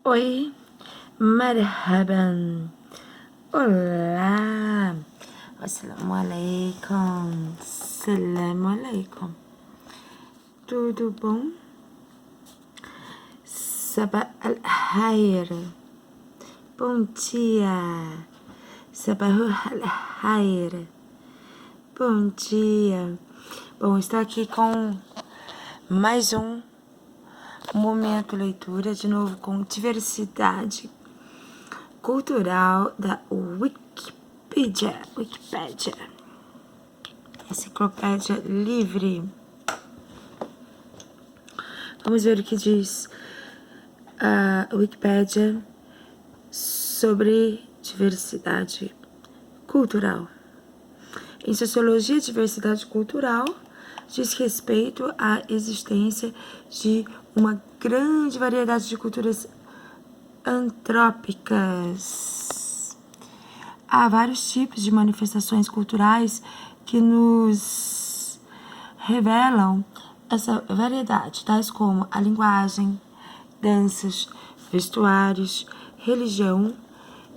Oi, marhaban, olá, assalamu alaikum, tudo bom? Sabah al-khair, bom dia, sabah al-khair, bom dia. Bom, estou aqui com mais um momento leitura, de novo com diversidade cultural da Wikipédia, enciclopédia livre. Vamos ver o que diz a Wikipédia sobre diversidade cultural. Em sociologia, diversidade cultural diz respeito à existência de uma grande variedade de culturas antrópicas. Há vários tipos de manifestações culturais que nos revelam essa variedade, tais como a linguagem, danças, vestuários, religião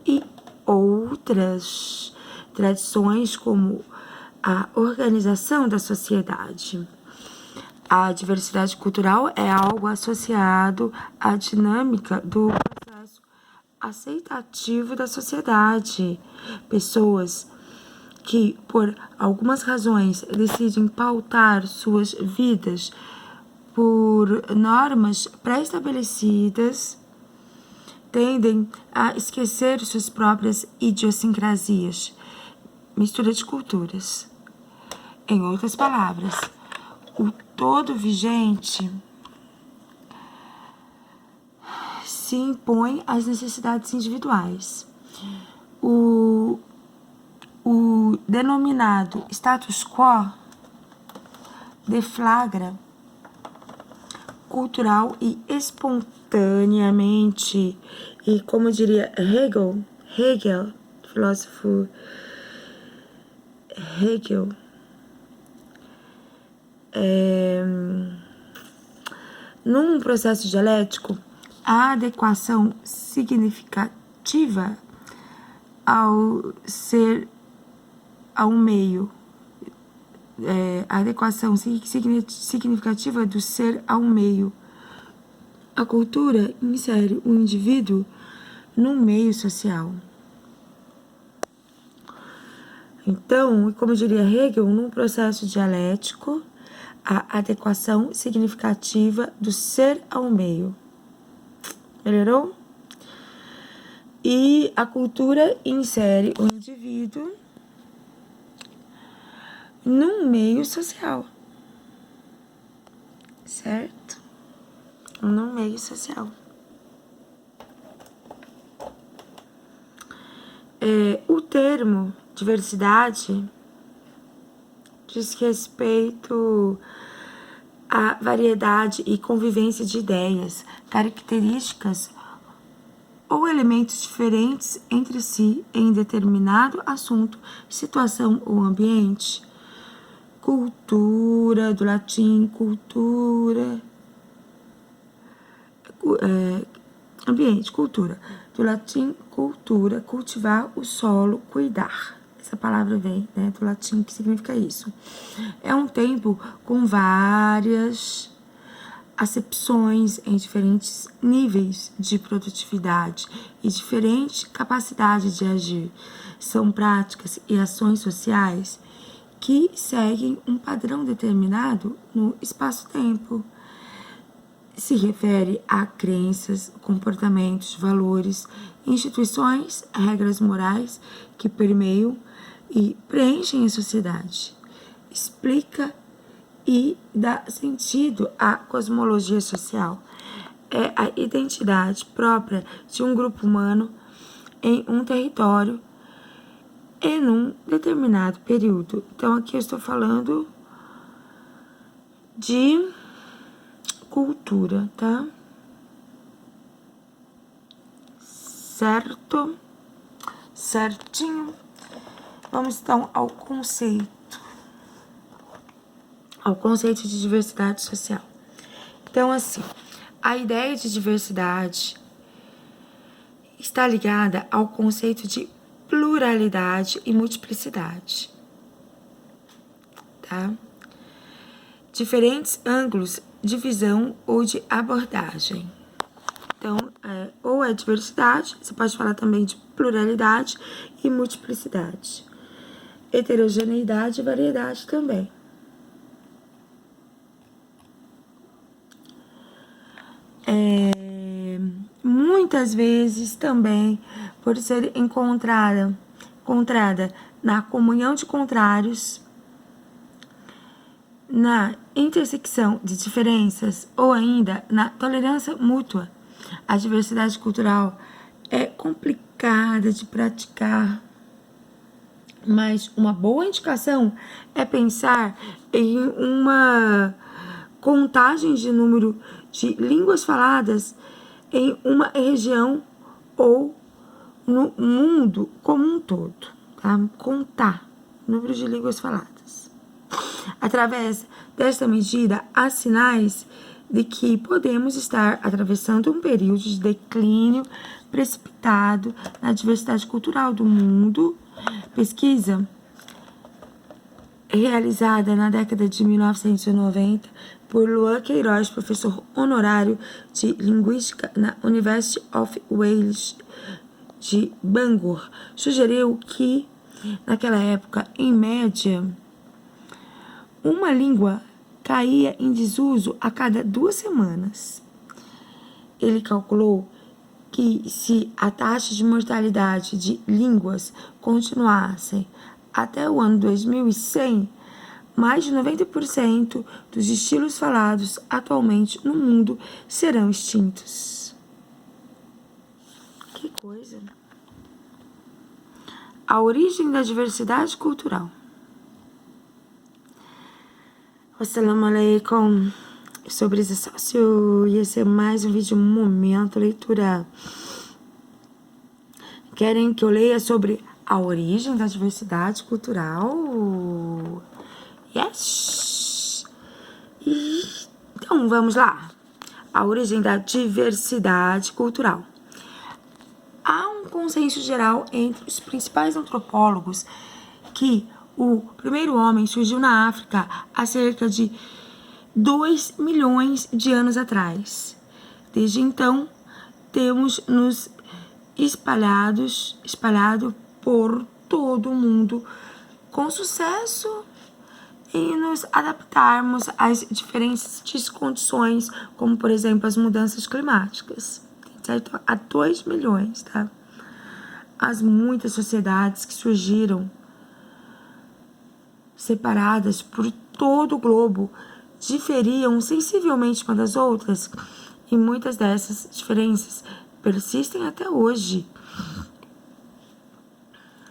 e outras tradições, como a organização da sociedade. A diversidade cultural é algo associado à dinâmica do processo aceitativo da sociedade. Pessoas que, por algumas razões, decidem pautar suas vidas por normas pré-estabelecidas, tendem a esquecer suas próprias idiosincrasias. Mistura de culturas. Em outras palavras, o todo vigente se impõe às necessidades individuais. O denominado status quo deflagra cultural e espontaneamente, e como diria Hegel, filósofo Hegel, num processo dialético, a adequação significativa ao ser a um meio, a adequação significativa do ser a um meio. A cultura insere o indivíduo num meio social. Então, como diria Hegel, num processo dialético, a adequação significativa do ser ao meio. Melhorou? E a cultura insere o indivíduo num meio social. Certo? Num meio social. O termo diversidade diz respeito à variedade e convivência de ideias, características ou elementos diferentes entre si em determinado assunto, situação ou ambiente. Cultura, do latim cultura, ambiente, cultura, do latim cultura, cultivar o solo, cuidar. Essa palavra vem, do latim, que significa isso. É um tempo com várias acepções em diferentes níveis de produtividade e diferente capacidade de agir. São práticas e ações sociais que seguem um padrão determinado no espaço-tempo. Se refere a crenças, comportamentos, valores, instituições, regras morais que permeiam e preenchem a sociedade. Explica e dá sentido à cosmologia social. É a identidade própria de um grupo humano em um território e num determinado período. Então, aqui eu estou falando de cultura, tá? Certo? Certinho? Vamos então ao conceito de diversidade social. Então, assim, a ideia de diversidade está ligada ao conceito de pluralidade e multiplicidade, tá? Diferentes ângulos de visão ou de abordagem. Então, ou é diversidade, você pode falar também de pluralidade e multiplicidade. Heterogeneidade e variedade também. Muitas vezes também, por ser encontrada na comunhão de contrários, na intersecção de diferenças ou ainda na tolerância mútua. A diversidade cultural é complicada de praticar, mas uma boa indicação é pensar em uma contagem de número de línguas faladas em uma região ou no mundo como um todo, tá? Contar o número de línguas faladas. Através desta medida, há sinais de que podemos estar atravessando um período de declínio precipitado na diversidade cultural do mundo. Pesquisa realizada na década de 1990 por Luan Queiroz, professor honorário de Linguística na University of Wales de Bangor, sugeriu que, naquela época, em média, uma língua caía em desuso a cada 2 semanas. Ele calculou que se a taxa de mortalidade de línguas continuasse até o ano 2100, mais de 90% dos estilos falados atualmente no mundo serão extintos. Que coisa! A origem da diversidade cultural. Assalamu alaikum. Sobre esse sócio, ia ser mais um vídeo momento leitura. Querem que eu leia sobre a origem da diversidade cultural? Yes! Então, vamos lá. A origem da diversidade cultural. Há um consenso geral entre os principais antropólogos que o primeiro homem surgiu na África há cerca de 2 milhões de anos atrás. Desde então, temos nos espalhado por todo o mundo com sucesso em nos adaptarmos às diferentes condições, como, por exemplo, as mudanças climáticas, certo? Há 2 milhões, tá? As muitas sociedades que surgiram separadas por todo o globo diferiam sensivelmente umas das outras, e muitas dessas diferenças persistem até hoje,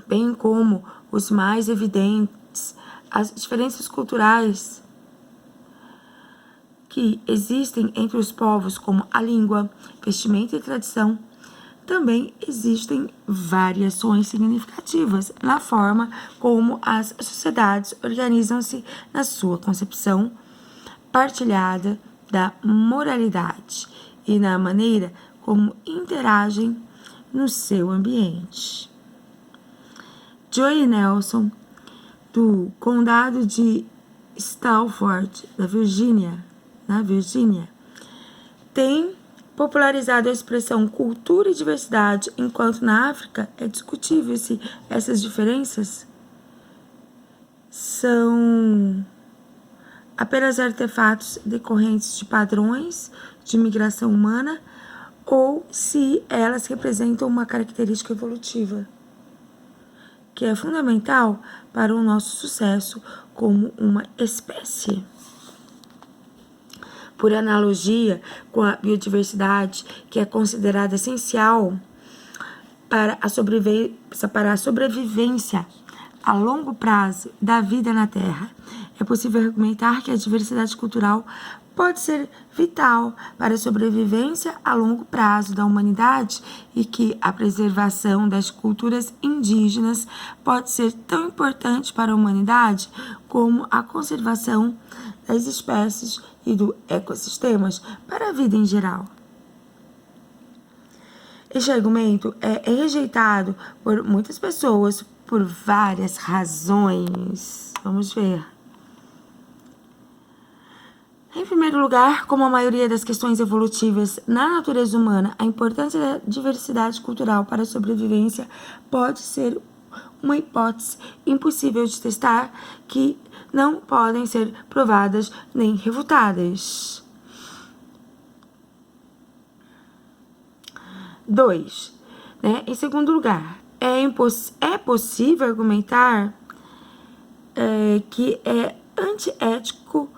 bem como os mais evidentes, as diferenças culturais que existem entre os povos, como a língua, vestimenta e tradição. Também existem variações significativas na forma como as sociedades organizam-se na sua concepção partilhada da moralidade e na maneira como interagem no seu ambiente. Joy Nelson, do condado de Stafford, na Virgínia, tem popularizado a expressão cultura e diversidade, enquanto na África é discutível se essas diferenças são apenas artefatos decorrentes de padrões de migração humana ou se elas representam uma característica evolutiva que é fundamental para o nosso sucesso como uma espécie. Por analogia com a biodiversidade, que é considerada essencial para a sobrevivência a longo prazo da vida na Terra, é possível argumentar que a diversidade cultural pode ser vital para a sobrevivência a longo prazo da humanidade e que a preservação das culturas indígenas pode ser tão importante para a humanidade como a conservação das espécies e dos ecossistemas para a vida em geral. Este argumento é rejeitado por muitas pessoas por várias razões. Vamos ver. Em primeiro lugar, como a maioria das questões evolutivas na natureza humana, a importância da diversidade cultural para a sobrevivência pode ser uma hipótese impossível de testar, que não podem ser provadas nem refutadas. 2. Em segundo lugar, é possível argumentar que é antiético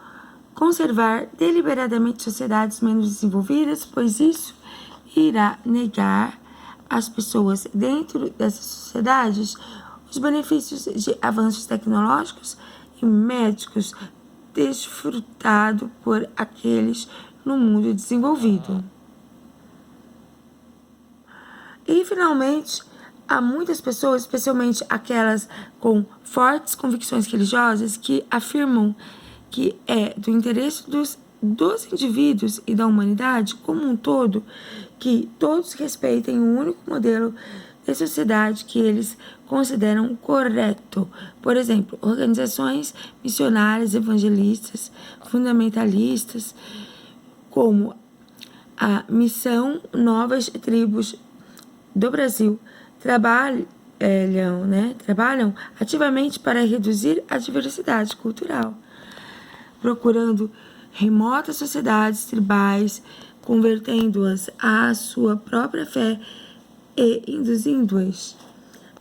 conservar deliberadamente sociedades menos desenvolvidas, pois isso irá negar às pessoas dentro dessas sociedades os benefícios de avanços tecnológicos e médicos desfrutados por aqueles no mundo desenvolvido. E, finalmente, há muitas pessoas, especialmente aquelas com fortes convicções religiosas, que afirmam que é do interesse dos indivíduos e da humanidade como um todo que todos respeitem o único modelo de sociedade que eles consideram correto. Por exemplo, organizações missionárias, evangelistas, fundamentalistas, como a Missão Novas Tribos do Brasil, trabalham ativamente para reduzir a diversidade cultural, procurando remotas sociedades tribais, convertendo-as à sua própria fé e induzindo-as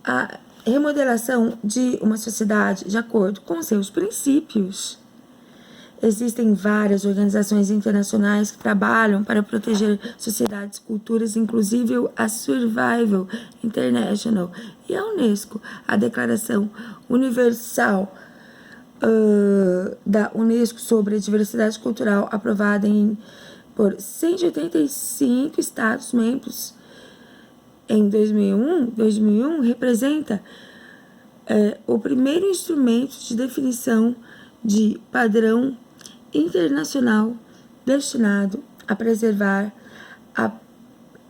à remodelação de uma sociedade de acordo com seus princípios. Existem várias organizações internacionais que trabalham para proteger sociedades e culturas, inclusive a Survival International e a Unesco. A Declaração Universal da Unesco sobre a Diversidade Cultural, aprovada por 185 Estados-membros em 2001, representa o primeiro instrumento de definição de padrão internacional destinado a preservar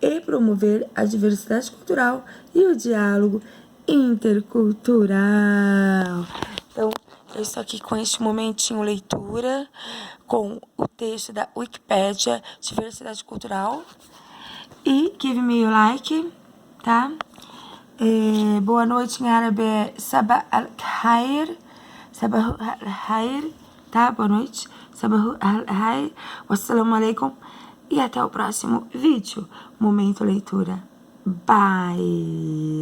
e promover a diversidade cultural e o diálogo intercultural. Então, eu estou aqui com este momentinho leitura, com o texto da Wikipédia, Diversidade Cultural. E give me a like, tá? Boa noite em árabe é Sabah al-Khair, tá? Boa noite. Sabah al-Khair. Wassalamu alaikum. E até o próximo vídeo. Momento leitura. Bye.